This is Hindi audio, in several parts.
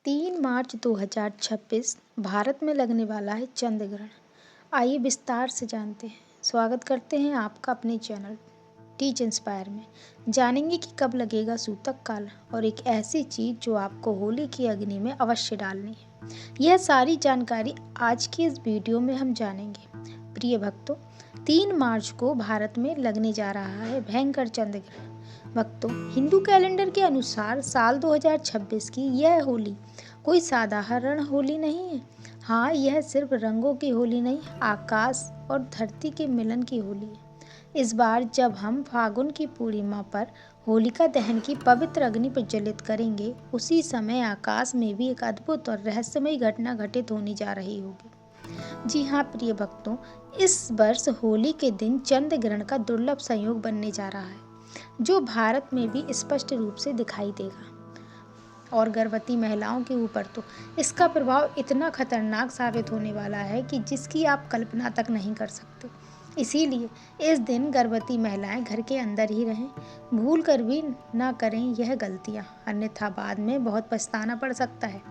3 मार्च 2026 भारत में लगने वाला है चंद्र ग्रहण। आइए विस्तार से जानते हैं। स्वागत करते हैं आपका अपने चैनल टीच इंस्पायर में। जानेंगे कि कब लगेगा सूतक काल और एक ऐसी चीज़ जो आपको होली की अग्नि में अवश्य डालनी है। यह सारी जानकारी आज की इस वीडियो में हम जानेंगे। प्रिय भक्तों, 3 मार्च को भारत में लगने जा रहा है भयंकर चंद्र ग्रहण। भक्तों, हिंदू कैलेंडर के अनुसार साल 2026 की यह होली कोई साधारण होली नहीं है। हाँ, यह सिर्फ रंगों की होली नहीं, आकाश और धरती के मिलन की होली है। इस बार जब हम फागुन की पूर्णिमा पर होलिका दहन की पवित्र अग्नि प्रज्वलित करेंगे, उसी समय आकाश में भी एक अद्भुत और रहस्यमयी घटना घटित होने जा रही होगी। जी हाँ प्रिय भक्तों, इस वर्ष होली के दिन चंद्र ग्रहण का दुर्लभ संयोग बनने जा रहा है, जो भारत में भी स्पष्ट रूप से दिखाई देगा। और गर्भवती महिलाओं के ऊपर तो इसका प्रभाव इतना खतरनाक साबित होने वाला है कि जिसकी आप कल्पना तक नहीं कर सकते। इसीलिए इस दिन गर्भवती महिलाएं घर के अंदर ही रहें। भूल कर भी ना करें यह गलतियां, अन्यथा बाद में बहुत पछताना पड़ सकता है,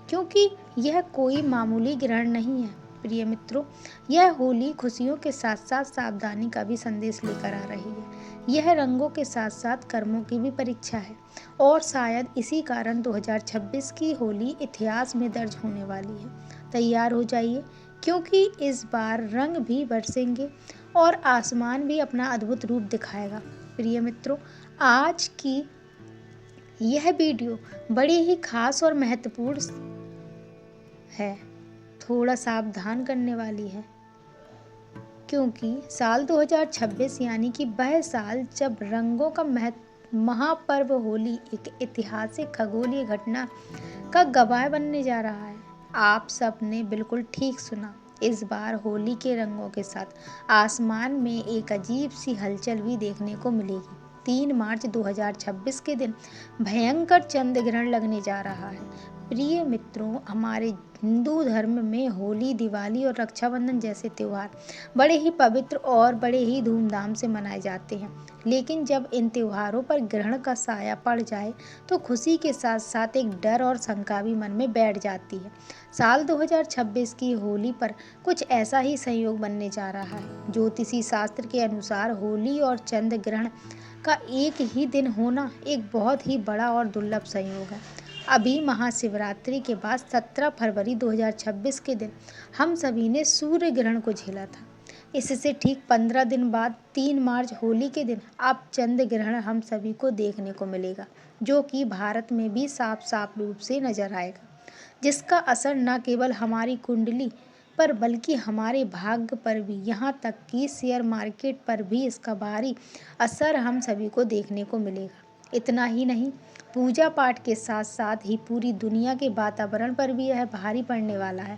क्योंकि यह कोई मामूली ग्रहण नहीं है। प्रिय मित्रों, यह होली खुशियों के साथ साथ सावधानी का भी संदेश लेकर आ रही है। यह रंगों के साथ साथ कर्मों की भी परीक्षा है और शायद इसी कारण 2026 की होली इतिहास में दर्ज होने वाली है। तैयार हो जाइए, क्योंकि इस बार रंग भी बरसेंगे और आसमान भी अपना अद्भुत रूप दिखाएगा। प्रिय मित्रों, आज की यह वीडियो बड़ी ही खास और महत्वपूर्ण है, थोड़ा सावधान करने वाली है, क्योंकि साल 2026 यानी कि वह साल जब रंगों का महापर्व होली एक ऐतिहासिक खगोलीय घटना का गवाह बनने जा रहा है। आप सब ने बिल्कुल ठीक सुना। इस बार होली के रंगों के साथ आसमान में एक अजीब सी हलचल भी देखने को मिलेगी। 3 मार्च 2026 के दिन भयंकर चंद्र ग्रहण लगने जा रहा है। प्रिय मित्रों, हमारे हिंदू धर्म में होली, दिवाली और रक्षाबंधन जैसे त्यौहार बड़े ही पवित्र और बड़े ही धूमधाम से मनाए जाते हैं। लेकिन जब इन त्योहारों पर ग्रहण का साया पड़ जाए तो खुशी के साथ साथ एक डर और शंका भी मन में बैठ जाती है। साल 2026 की होली पर कुछ ऐसा ही संयोग बनने जा रहा है। ज्योतिषी शास्त्र के अनुसार होली और चंद्र ग्रहण का एक ही दिन होना एक बहुत ही बड़ा और दुर्लभ संयोग है। अभी महाशिवरात्रि के बाद 17 फरवरी 2026 के दिन हम सभी ने सूर्य ग्रहण को झेला था। इससे ठीक 15 दिन बाद 3 मार्च होली के दिन अब चंद्र ग्रहण हम सभी को देखने को मिलेगा, जो कि भारत में भी साफ साफ रूप से नजर आएगा, जिसका असर न केवल हमारी कुंडली पर बल्कि हमारे भाग्य पर भी, यहाँ तक कि शेयर मार्केट पर भी इसका भारी असर हम सभी को देखने को मिलेगा। इतना ही नहीं, पूजा पाठ के साथ साथ ही पूरी दुनिया के वातावरण पर भी यह भारी पड़ने वाला है।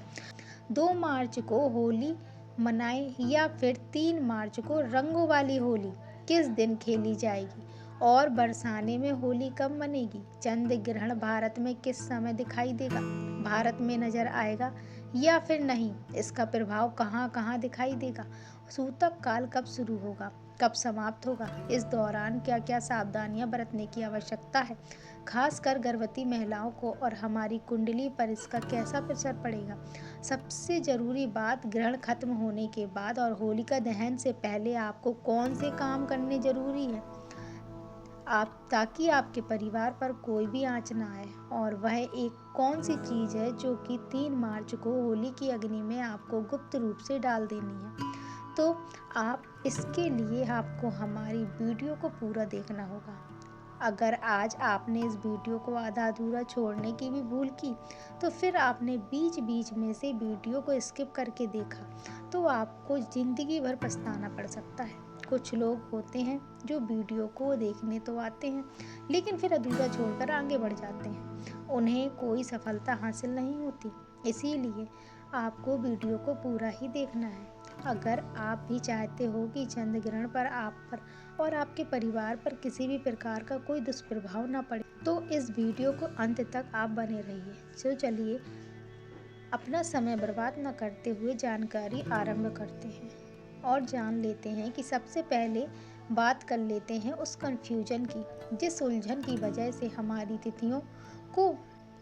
2 मार्च को होली मनाएं या फिर 3 मार्च को रंगों वाली होली किस दिन खेली जाएगी और बरसाने में होली कब मनेगी? चंद्र ग्रहण भारत में किस समय दिखाई देगा? भारत में नजर आएगा या फिर नहीं? इसका प्रभाव कहाँ कहाँ दिखाई देगा? सूतक काल कब शुरू होगा, कब समाप्त होगा? इस दौरान क्या क्या सावधानियां बरतने की आवश्यकता है, खासकर गर्भवती महिलाओं को, और हमारी कुंडली पर इसका कैसा असर पड़ेगा? सबसे ज़रूरी बात, ग्रहण खत्म होने के बाद और होलिका दहन से पहले आपको कौन से काम करने जरूरी है ताकि आपके परिवार पर कोई भी आंच ना आए, और वह एक कौन सी चीज़ है जो कि 3 मार्च को होली की अग्नि में आपको गुप्त रूप से डाल देनी है। तो आप इसके लिए आपको हमारी वीडियो को पूरा देखना होगा। अगर आज आपने इस वीडियो को आधा अधूरा छोड़ने की भी भूल की, तो फिर आपने बीच बीच में से वीडियो को स्किप करके देखा, तो आपको ज़िंदगी भर पछताना पड़ सकता है। कुछ लोग होते हैं जो वीडियो को देखने तो आते हैं, लेकिन फिर अधूरा छोड़कर आगे बढ़ जाते हैं। उन्हें कोई सफलता हासिल नहीं होती। इसीलिए आपको वीडियो को पूरा ही देखना है। अगर आप भी चाहते हो कि चंद्र ग्रहण पर आप पर और आपके परिवार पर किसी भी प्रकार का कोई दुष्प्रभाव ना पड़े, तो इस वीडियो को अंत तक आप बने रहिए। तो चलिए, अपना समय बर्बाद न करते हुए जानकारी आरंभ करते हैं और जान लेते हैं कि सबसे पहले बात कर लेते हैं उस कन्फ्यूजन की, जिस उलझन की वजह से हमारी तिथियों को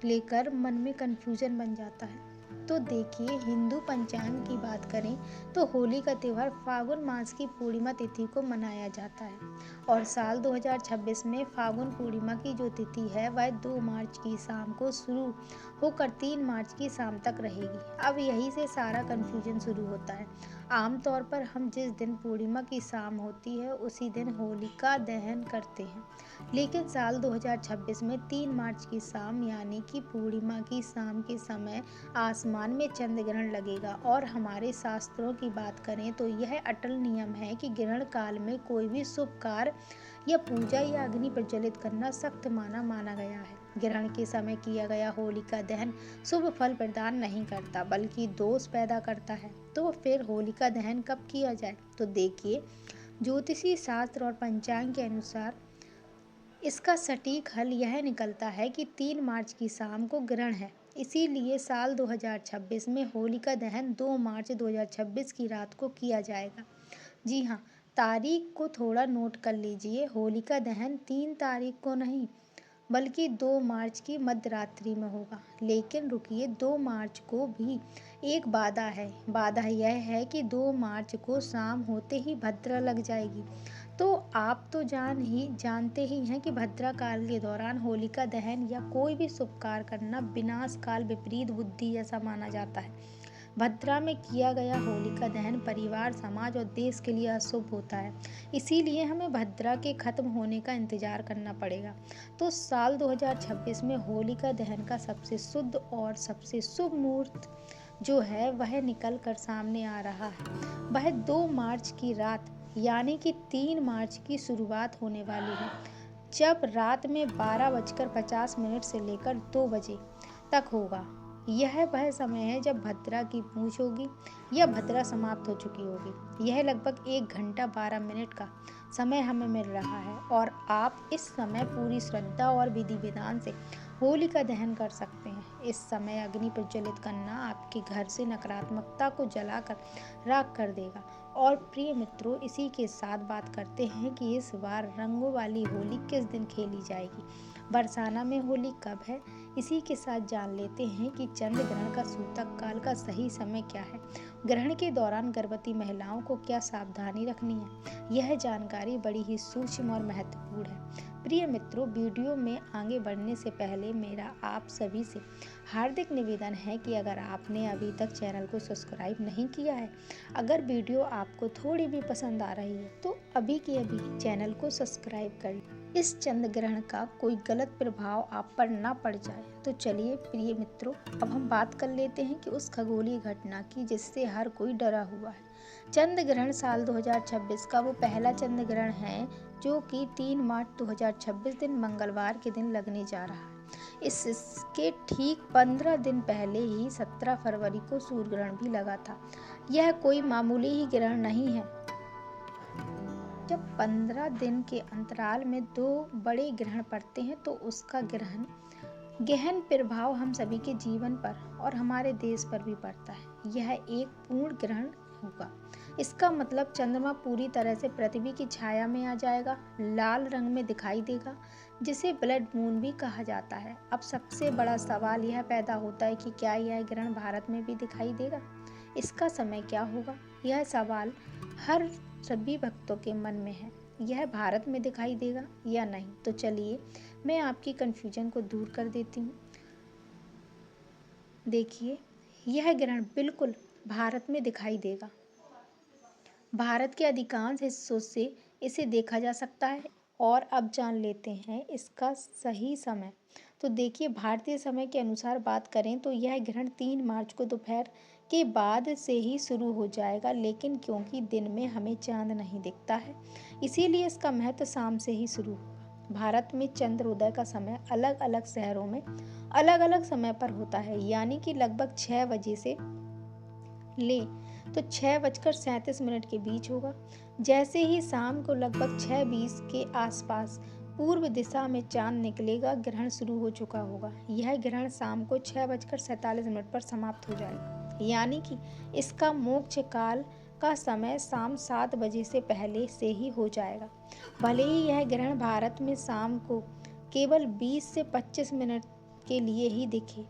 लेकर मन में कन्फ्यूजन बन जाता है। तो देखिए, हिंदू पंचांग की बात करें तो होली का त्यौहार फागुन मास की पूर्णिमा तिथि को मनाया जाता है और साल 2026 में फागुन पूर्णिमा की जो तिथि है वह 2 मार्च की शाम को शुरू होकर 3 मार्च की शाम तक रहेगी। अब यही से सारा कन्फ्यूजन शुरू होता है। आमतौर पर हम जिस दिन पूर्णिमा की शाम होती है उसी दिन होलिका दहन करते हैं, लेकिन साल 2026 में 3 मार्च की शाम यानी कि पूर्णिमा की शाम के समय आसमान में चंद्र ग्रहण लगेगा। और हमारे शास्त्रों की बात करें तो यह अटल नियम है कि ग्रहण काल में कोई भी शुभ कार्य या पूजा या अग्नि प्रज्वलित करना सख्त माना गया है। ग्रहण के समय किया गया होलिका दहन शुभ फल प्रदान नहीं करता बल्कि दोष पैदा करता है। तो फिर होलिका दहन कब किया जाए? तो देखिए, ज्योतिषी शास्त्र और पंचांग के अनुसार इसका सटीक हल यह निकलता है कि 3 मार्च की शाम को ग्रहण है, इसीलिए साल 2026 में होलिका दहन 2 मार्च 2026 की रात को किया जाएगा। जी हाँ, तारीख को थोड़ा नोट कर लीजिए। होलिका दहन 3 तारीख को नहीं बल्कि 2 मार्च की मध्यरात्रि में होगा। लेकिन रुकिए, 2 मार्च को भी एक बाधा है। बाधा यह है कि 2 मार्च को शाम होते ही भद्रा लग जाएगी। तो आप तो जानते ही हैं कि भद्रा काल के दौरान होलिका दहन या कोई भी शुभ कार्य करना विनाश काल विपरीत बुद्धि जैसा माना जाता है। भद्रा में किया गया होलिका दहन परिवार, समाज और देश के लिए अशुभ होता है, इसीलिए हमें भद्रा के खत्म होने का इंतजार करना पड़ेगा। तो साल 2026 में होलिका दहन का सबसे शुद्ध और सबसे शुभ मुहूर्त जो है वह निकल कर सामने आ रहा है। वह 2 मार्च की रात यानी कि 3 मार्च की शुरुआत होने वाली है, जब रात में 12:50 से लेकर 2 बजे तक होगा। यह वह समय है जब भद्रा की पूंछ होगी या भद्रा समाप्त हो चुकी होगी। यह लगभग 1 घंटा 12 मिनट का समय हमें मिल रहा है और आप इस समय पूरी श्रद्धा और विधि विधान से होलिका दहन कर सकते हैं। इस समय अग्नि प्रज्वलित करना आपके घर से नकारात्मकता को जलाकर राख कर देगा। और प्रिय मित्रों, इसी के साथ बात करते हैं कि इस बार रंगों वाली होली किस दिन खेली जाएगी, बरसाना में होली कब है। इसी के साथ जान लेते हैं कि चंद्र ग्रहण का सूतक काल का सही समय क्या है, ग्रहण के दौरान गर्भवती महिलाओं को क्या सावधानी रखनी है। यह जानकारी बड़ी ही सूक्ष्म और महत्वपूर्ण है। प्रिय मित्रों, वीडियो में आगे बढ़ने से पहले मेरा आप सभी से हार्दिक निवेदन है कि अगर आपने अभी तक चैनल को सब्सक्राइब नहीं किया है, अगर वीडियो आपको थोड़ी भी पसंद आ रही है तो अभी के अभी चैनल को सब्सक्राइब कर लें। इस चंद्र ग्रहण का कोई गलत प्रभाव आप पर ना पड़ जाए। तो चलिए प्रिय मित्रों, अब हम बात कर लेते हैं कि उस खगोलीय घटना की जिससे हर कोई डरा हुआ है। चंद्र ग्रहण साल 2026 का वो पहला चंद्र ग्रहण है जो कि 3 मार्च 2026 दिन मंगलवार के दिन लगने जा रहा है। इसके ठीक 15 दिन पहले ही 17 फरवरी को सूर्य ग्रहण भी लगा था। यह कोई मामूली ही ग्रहण नहीं है। जब 15 दिन के अंतराल में 2 बड़े ग्रहण पड़ते हैं तो उसका गहन प्रभाव हम सभी के जीवन पर और हमारे देश पर भी पड़ता है। यह एक पूर्ण ग्रहण होगा। इसका मतलब चंद्रमा पूरी तरह से पृथ्वी की छाया में आ जाएगा, लाल रंग में दिखाई देगा, जिसे ब्लड मून भी कहा जाता है। अब सबसे बड़ा सवाल यह पैदा होता है कि क्या यह ग्रहण भारत में भी दिखाई देगा, इसका समय क्या होगा। यह सवाल हर सभी भक्तों के मन में है, यह भारत में दिखाई देगा या नहीं। तो चलिए मैं आपकी कन्फ्यूजन को दूर कर देती हूँ। देखिए, यह ग्रहण बिल्कुल भारत में दिखाई देगा। भारत के अधिकांश हिस्सों से इसे देखा जा सकता है। और अब जान लेते हैं इसका सही समय। तो देखिए, भारतीय समय के अनुसार बात करें तो यह ग्रहण 3 मार्च को दोपहर के बाद से ही शुरू हो जाएगा, लेकिन क्योंकि दिन में हमें चांद नहीं दिखता है इसीलिए इसका महत्व शाम से ही शुरू होगा। भारत में चंद्रोदय का समय अलग अलग शहरों में अलग अलग समय पर होता है, यानी कि लगभग 6 बजे से ले तो 6:37 के बीच होगा। जैसे ही शाम को लगभग 6:20 के आसपास पूर्व दिशा में चांद निकलेगा, ग्रहण शुरू हो चुका होगा। यह ग्रहण शाम को 6:47 पर समाप्त हो जाएगा, यानी कि इसका मोक्ष काल का समय शाम 7 बजे से पहले से ही हो जाएगा। भले ही यह ग्रहण भारत में शाम को केवल 20 से 25 मिनट के लिए ही दिखे,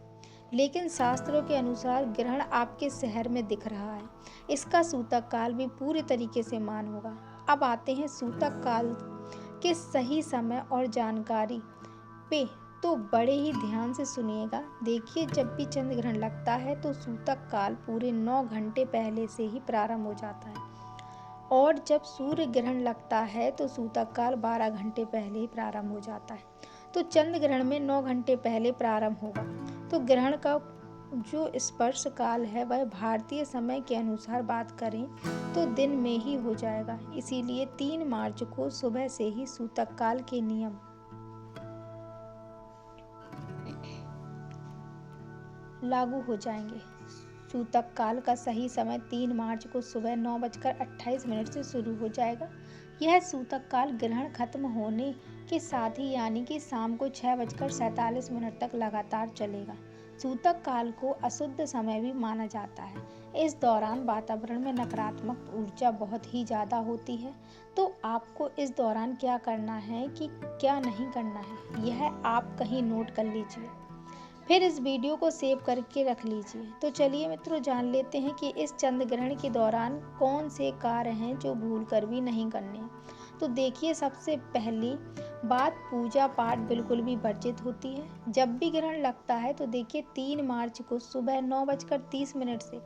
लेकिन शास्त्रों के अनुसार ग्रहण आपके शहर में दिख रहा है। इसका सूतक काल भी पूरी तरीके से मान होगा। अब आते हैं सूतक काल के सही समय और जानकारी पे, तो बड़े ही ध्यान से सुनिएगा। देखिए, जब भी चंद्र ग्रहण लगता है तो सूतक काल पूरे 9 घंटे पहले से ही प्रारंभ हो जाता है, और जब सूर्य ग्रहण लगता है तो सूतक काल 12 घंटे पहले ही प्रारंभ हो जाता है। तो चंद्र ग्रहण में 9 घंटे पहले प्रारंभ होगा। तो ग्रहण का जो स्पर्श काल है वह भारतीय समय के अनुसार बात करें तो दिन में ही हो जाएगा। इसीलिए 3 मार्च को सुबह से ही सूतक काल के नियम लागू हो जाएंगे। सूतक काल का सही समय 3 मार्च को सुबह 9:28 से शुरू हो जाएगा। यह सूतक काल ग्रहण खत्म होने के साथ ही यानी कि शाम को 6:47 तक लगातार चलेगा। सूतक काल को अशुद्ध समय भी माना जाता है। इस दौरान वातावरण में नकारात्मक ऊर्जा बहुत ही ज़्यादा होती है। तो आपको इस दौरान क्या करना है कि क्या नहीं करना है, यह आप कहीं नोट कर लीजिए, फिर इस वीडियो को सेव करके रख लीजिए। तो चलिए मित्रों, जान लेते हैं कि इस चंद्र ग्रहण के दौरान कौन से कार्य हैं जो भूल कर भी नहीं करने। तो देखिए, सबसे पहली बात, पूजा पाठ बिल्कुल भी वर्जित होती है। जब भी ग्रहण लगता है तो देखिए 3 मार्च को सुबह 9:30 से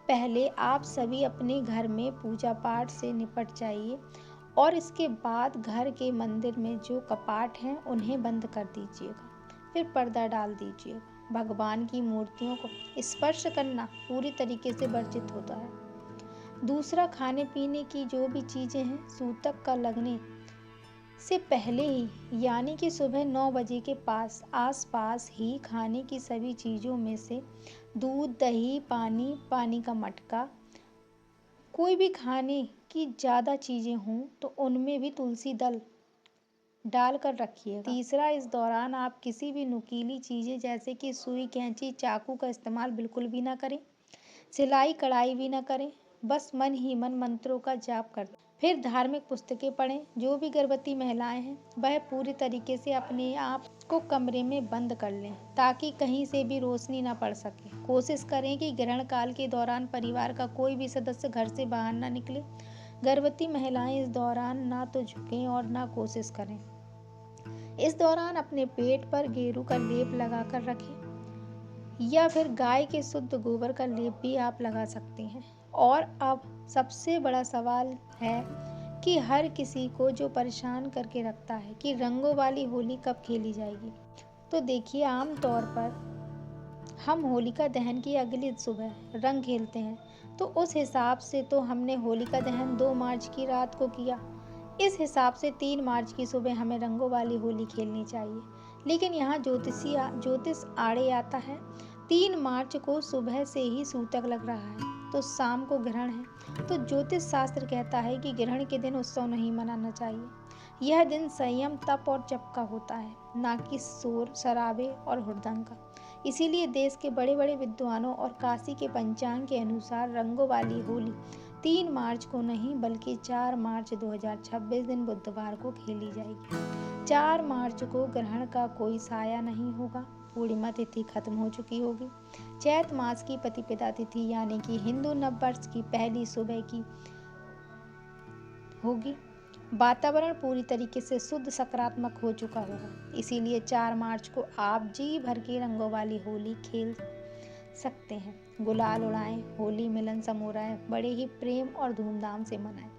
पहले आप सभी अपने घर में पूजा पाठ से निपट जाइए, और इसके बाद घर के मंदिर में जो कपाट हैं उन्हें बंद कर दीजिएगा, फिर पर्दा डाल दीजिएगा। भगवान की मूर्तियों को स्पर्श करना पूरी तरीके से वर्जित होता है। दूसरा, खाने पीने की जो भी चीज़ें हैं, सूतक का लगने से पहले ही यानी कि सुबह 9 बजे के आसपास ही खाने की सभी चीज़ों में से दूध, दही, पानी का मटका, कोई भी खाने की ज़्यादा चीज़ें हों तो उनमें भी तुलसी दल डालकर रखिएगा। तीसरा, इस दौरान आप किसी भी नुकीली चीज़ें जैसे कि सुई, कैंची, चाकू का इस्तेमाल बिल्कुल भी ना करें। सिलाई कढ़ाई भी ना करें। बस मन ही मन मंत्रों का जाप करें। फिर धार्मिक पुस्तकें पढ़ें। जो भी गर्भवती महिलाएं हैं वह पूरी तरीके से अपने आप को कमरे में बंद कर लें ताकि कहीं से भी रोशनी ना पड़ सके। कोशिश करें कि ग्रहण काल के दौरान परिवार का कोई भी सदस्य घर से बाहर ना निकले। गर्भवती महिलाएं इस दौरान ना तो झुकें और ना कोशिश करें। इस दौरान अपने पेट पर गेरू का लेप लगाकर रखें, या फिर गाय के शुद्ध गोबर का लेप भी आप लगा सकते हैं। और अब सबसे बड़ा सवाल है कि हर किसी को जो परेशान करके रखता है कि रंगों वाली होली कब खेली जाएगी। तो देखिए, आम तौर पर हम होलिका दहन की अगली सुबह रंग खेलते हैं, तो उस हिसाब से तो हमने होलिका दहन 2 मार्च की रात को किया। इस हिसाब से 3 मार्च की सुबह हमें रंगों वाली होली खेलनी चाहिए। लेकिन यहाँ ज्योतिष आड़े आता है। 3 मार्च को सुबह से ही सूतक लग रहा है, तो शाम को ग्रहण है। तो ज्योतिष शास्त्र कहता है कि ग्रहण के दिन उत्सव नहीं मनाना चाहिए। यह दिन संयम, तप और जप का होता है, ना कि शोर शराबे और हुड़दंग का। इसीलिए देश के बड़े बड़े विद्वानों और काशी के पंचांग के अनुसार रंगों वाली होली 3 मार्च को नहीं बल्कि 4 मार्च 2026 दिन बुधवार को खेली जाएगी। 4 मार्च को ग्रहण का कोई साया नहीं होगा। पूर्णिमा तिथि खत्म हो चुकी होगी। चैत मास की प्रतिपदा तिथि यानी कि हिंदू नववर्ष की पहली सुबह की होगी। वातावरण पूरी तरीके से शुद्ध सकारात्मक हो चुका होगा। इसीलिए 4 मार्च को आप जी भर के रंगों वाली होली खेल सकते हैं। गुलाल उड़ाएं, होली मिलन समूह बड़े ही प्रेम और धूमधाम से मनाएं।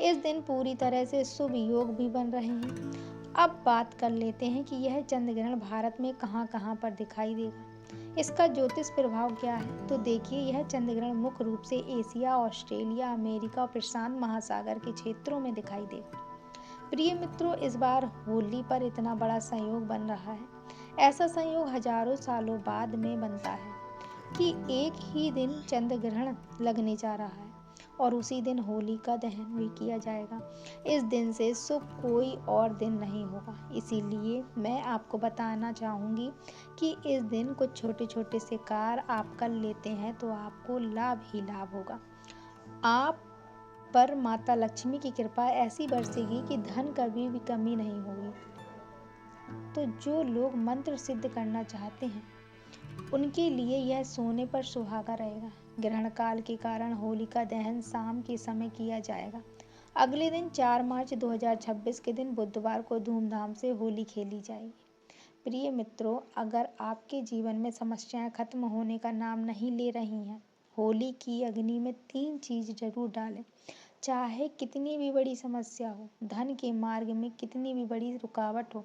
इस दिन पूरी तरह से शुभ योग भी बन रहे हैं। अब बात कर लेते हैं कि यह चंद्र ग्रहण भारत में कहां कहां पर दिखाई देगा, इसका ज्योतिष प्रभाव क्या है। तो देखिए, यह चंद्र ग्रहण मुख्य रूप से एशिया, ऑस्ट्रेलिया, अमेरिका और प्रशांत महासागर के क्षेत्रों में दिखाई देगा। प्रिय मित्रों, इस बार होली पर इतना बड़ा संयोग बन रहा है। ऐसा संयोग हजारों सालों बाद में बनता है कि एक ही दिन चंद्र ग्रहण लगने जा रहा है और उसी दिन होली का दहन भी किया जाएगा। इस दिन से शुभ कोई और दिन नहीं होगा। इसीलिए मैं आपको बताना चाहूँगी कि इस दिन कुछ छोटे छोटे से कार्य आप कर लेते हैं तो आपको लाभ ही लाभ होगा। आप पर माता लक्ष्मी की कृपा ऐसी बरसेगी कि धन कभी भी कमी नहीं होगी। तो जो लोग मंत्र सिद्ध करना चाहते हैं उनके लिए यह सोने पर सुहागा रहेगा। ग्रहण काल के कारण होलिका दहन शाम के समय किया जाएगा। अगले दिन 4 मार्च 2026 के दिन बुधवार को धूमधाम से होली खेली जाएगी। प्रिय मित्रों, अगर आपके जीवन में समस्याएं खत्म होने का नाम नहीं ले रही हैं, होली की अग्नि में 3 चीज जरूर डालें। चाहे कितनी भी बड़ी समस्या हो, धन के मार्ग में कितनी भी बड़ी रुकावट हो,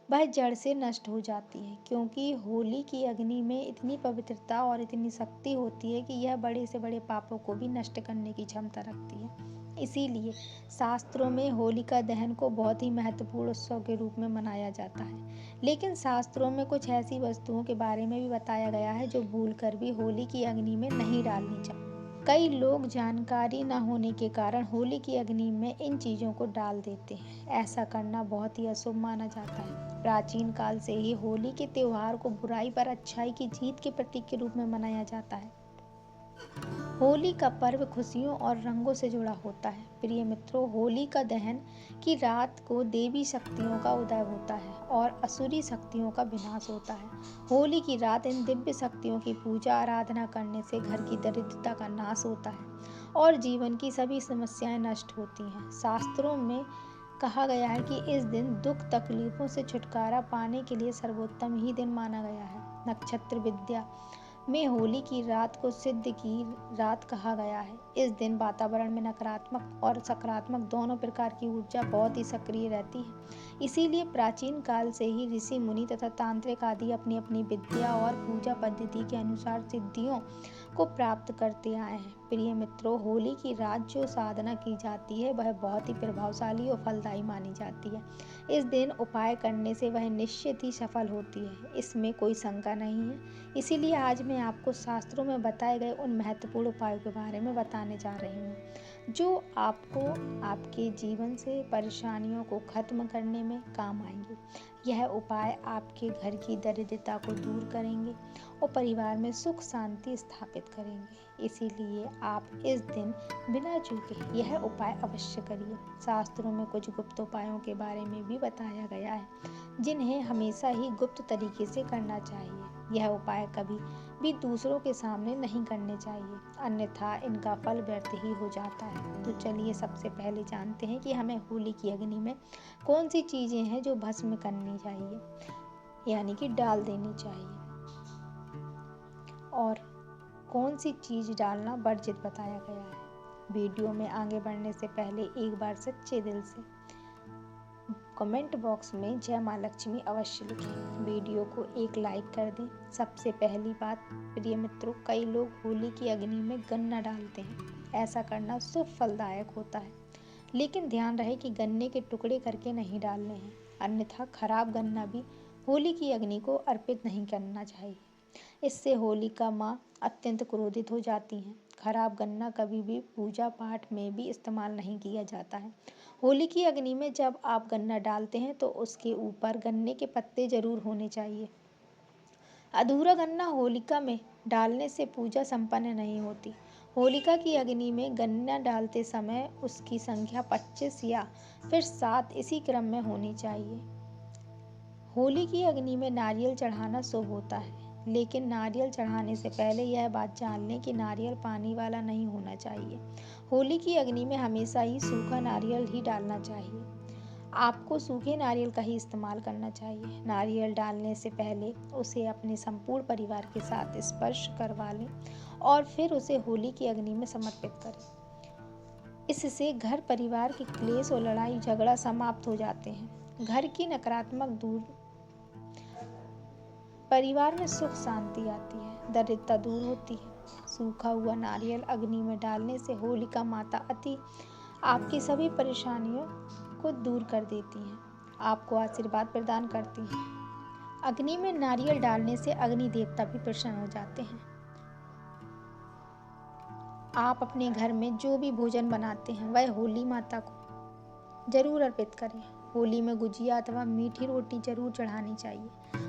वह जड़ से नष्ट हो जाती है, क्योंकि होली की अग्नि में इतनी पवित्रता और इतनी शक्ति होती है कि यह बड़े से बड़े पापों को भी नष्ट करने की क्षमता रखती है। इसीलिए शास्त्रों में होलिका दहन को बहुत ही महत्वपूर्ण उत्सव के रूप में मनाया जाता है। लेकिन शास्त्रों में कुछ ऐसी वस्तुओं के बारे में भी बताया गया है जो भूलकर भी होली की अग्नि में नहीं डालनी चाहिए। कई लोग जानकारी न होने के कारण होली की अग्नि में इन चीज़ों को डाल देते हैं। ऐसा करना बहुत ही अशुभ माना जाता है। प्राचीन काल से ही होली के त्योहार को बुराई पर अच्छाई की जीत के प्रतीक के रूप में मनाया जाता है। होली का पर्व खुशियों और रंगों से जुड़ा होता है। प्रिय मित्रों, होली का दहन की रात को देवी शक्तियों का उदय होता है और असुरी शक्तियों का विनाश होता है। होली की रात इन दिव्य शक्तियों की पूजा आराधना करने से घर की दरिद्रता का नाश होता है और जीवन की सभी समस्याएं नष्ट होती हैं। शास्त्रों में कहा गया है कि इस दिन दुख तकलीफों से छुटकारा पाने के लिए सर्वोत्तम ही दिन माना गया है। नक्षत्र विद्या में होली की रात को सिद्ध की रात कहा गया है। इस दिन वातावरण में नकारात्मक और सकारात्मक दोनों प्रकार की ऊर्जा बहुत ही सक्रिय रहती है। इसीलिए प्राचीन काल से ही ऋषि मुनि तथा तांत्रिक आदि अपनी अपनी विद्या और पूजा पद्धति के अनुसार सिद्धियों को प्राप्त करते आए हैं। प्रिय मित्रों, होली की रात जो साधना की जाती है वह बहुत ही प्रभावशाली और फलदायी मानी जाती है। इस दिन उपाय करने से वह निश्चित ही सफल होती है, इसमें कोई शंका नहीं है। इसीलिए आज मैं आपको शास्त्रों में बताए गए उन महत्वपूर्ण उपायों के बारे में बताने जा रही हूँ जो आपको आपके जीवन से परेशानियों को खत्म करने में काम आएंगे। यह उपाय आपके घर की दरिद्रता को दूर करेंगे और परिवार में सुख शांति स्थापित करेंगे। इसीलिए आप इस दिन बिना चूके यह उपाय अवश्य करिए। शास्त्रों में कुछ गुप्त उपायों के बारे में भी बताया गया है जिन्हें हमेशा ही गुप्त तरीके से करना चाहिए। यह उपाय कभी भी दूसरों के सामने नहीं करने चाहिए, अन्यथा इनका फल व्यर्थ ही हो जाता है। तो चलिए सबसे पहले जानते हैं कि हमें होली की अग्नि में कौन सी चीजें हैं जो भस्म करनी चाहिए, यानी कि डाल देनी चाहिए, और कौन सी चीज डालना वर्जित बताया गया है। वीडियो में आगे बढ़ने से पहले एक बार सच्चे दिल से कमेंट बॉक्स में जय माँ लक्ष्मी अवश्य लिखें। वीडियो को एक लाइक कर दें। सबसे पहली बात प्रिय मित्रों, कई लोग होली की अग्नि में गन्ना डालते हैं। ऐसा करना शुभ फलदायक होता है, लेकिन ध्यान रहे कि गन्ने के टुकड़े करके नहीं डालने हैं, अन्यथा खराब गन्ना भी होली की अग्नि को अर्पित नहीं करना चाहिए। इससे होलिका माँ अत्यंत क्रोधित हो जाती हैं। खराब गन्ना कभी भी पूजा पाठ में भी इस्तेमाल नहीं किया जाता है। होली की अग्नि में जब आप गन्ना डालते हैं तो उसके ऊपर गन्ने के पत्ते जरूर होने चाहिए। अधूरा गन्ना होलिका में डालने से पूजा संपन्न नहीं होती। होलिका की अग्नि में गन्ना डालते समय उसकी संख्या 25 या फिर 7 इसी क्रम में होनी चाहिए। होली की अग्नि में नारियल चढ़ाना शुभ होता है, लेकिन नारियल चढ़ाने से पहले यह बात जान लें कि नारियल पानी वाला नहीं होना चाहिए। होली की अग्नि में हमेशा ही सूखा नारियल ही डालना चाहिए। आपको सूखे नारियल का ही इस्तेमाल करना चाहिए। नारियल डालने से पहले उसे अपने संपूर्ण परिवार के साथ स्पर्श करवा लें और फिर उसे होली की अग्नि में समर्पित करें। इससे घर परिवार के क्लेश और लड़ाई झगड़ा समाप्त हो जाते हैं। घर की नकारात्मक दूर परिवार में सुख शांति आती है, दरिद्रता दूर होती है। सूखा हुआ नारियल अग्नि में डालने से होलिका माता आपकी सभी परेशानियों को दूर कर देती हैं, आपको आशीर्वाद प्रदान करती हैं। अग्नि में नारियल डालने से अग्नि देवता भी प्रसन्न हो जाते हैं। आप अपने घर में जो भी भोजन बनाते हैं वह होली माता को जरूर अर्पित करें। होली में गुजिया अथवा मीठी रोटी जरूर चढ़ानी चाहिए।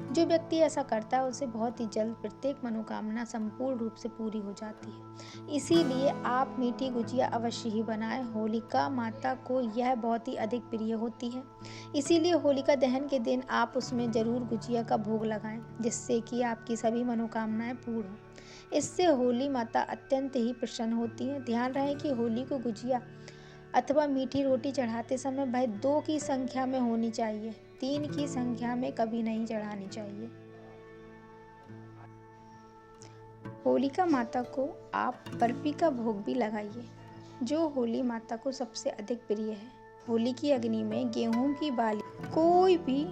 जो व्यक्ति ऐसा करता है उसे बहुत ही जल्द प्रत्येक मनोकामना संपूर्ण रूप से पूरी हो जाती है। इसीलिए आप मीठी गुजिया अवश्य ही बनाएं। होलिका माता को यह बहुत ही अधिक प्रिय होती है, इसीलिए होलिका दहन के दिन आप उसमें जरूर गुजिया का भोग लगाएं, जिससे कि आपकी सभी मनोकामनाएं पूर्ण हों। इससे होली माता अत्यंत ही प्रसन्न होती है। ध्यान रहे कि होली को गुजिया अथवा मीठी रोटी चढ़ाते समय वह 2 की संख्या में होनी चाहिए, 3 की संख्या में कभी नहीं चढ़ानी चाहिए। होलिका माता को आप बर्फी का भोग भी लगाइए, जो होली माता को सबसे अधिक प्रिय है। होली की अग्नि में गेहूं की बाली, कोई भी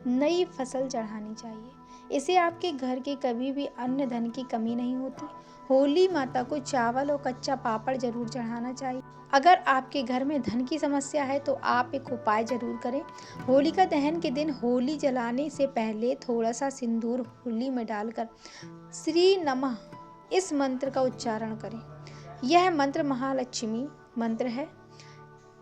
नई फसल चढ़ानी चाहिए। इसे आपके घर के कभी भी अन्न धन की कमी नहीं होती। होली माता को चावल और कच्चा पापड़ जरूर चढ़ाना चाहिए। अगर आपके घर में धन की समस्या है तो आप एक उपाय जरूर करें। होलिका दहन के दिन होली जलाने से पहले थोड़ा सा सिंदूर होली में डालकर श्री नमः इस मंत्र का उच्चारण करें। यह मंत्र महालक्ष्मी मंत्र है।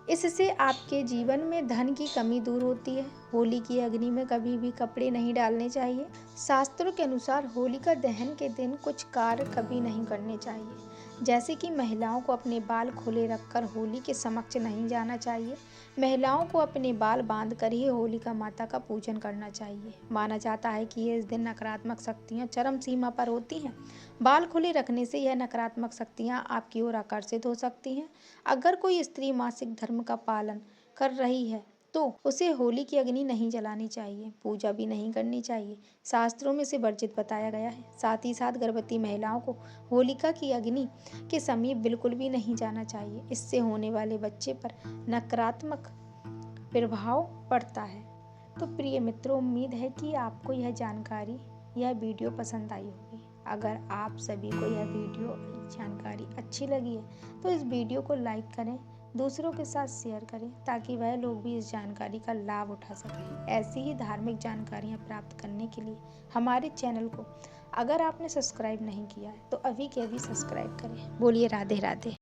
इससे आपके जीवन में धन की कमी दूर होती है। होली की अग्नि में कभी भी कपड़े नहीं डालने चाहिए। शास्त्रों के अनुसार होलिका दहन के दिन कुछ कार्य कभी नहीं करने चाहिए, जैसे कि महिलाओं को अपने बाल खुले रखकर होली के समक्ष नहीं जाना चाहिए। महिलाओं को अपने बाल बांधकर ही होलिका माता का पूजन करना चाहिए। माना जाता है कि इस दिन नकारात्मक शक्तियां चरम सीमा पर होती हैं। बाल खुले रखने से यह नकारात्मक शक्तियां आपकी ओर आकर्षित हो सकती हैं। अगर कोई स्त्री मासिक धर्म का पालन कर रही है तो उसे होली की अग्नि नहीं जलानी चाहिए, पूजा भी नहीं करनी चाहिए। शास्त्रों में इसे वर्जित बताया गया है। साथ ही साथ गर्भवती महिलाओं को होलिका की अग्नि के समीप बिल्कुल भी नहीं जाना चाहिए। इससे होने वाले बच्चे पर नकारात्मक प्रभाव पड़ता है। तो प्रिय मित्रों, उम्मीद है कि आपको यह जानकारी, यह वीडियो पसंद आई होगी। अगर आप सभी को यह वीडियो जानकारी अच्छी लगी है तो इस वीडियो को लाइक करें, दूसरों के साथ शेयर करें, ताकि वह लोग भी इस जानकारी का लाभ उठा सकें। ऐसी ही धार्मिक जानकारियाँ प्राप्त करने के लिए हमारे चैनल को अगर आपने सब्सक्राइब नहीं किया है तो अभी के अभी सब्सक्राइब करें। बोलिए राधे राधे।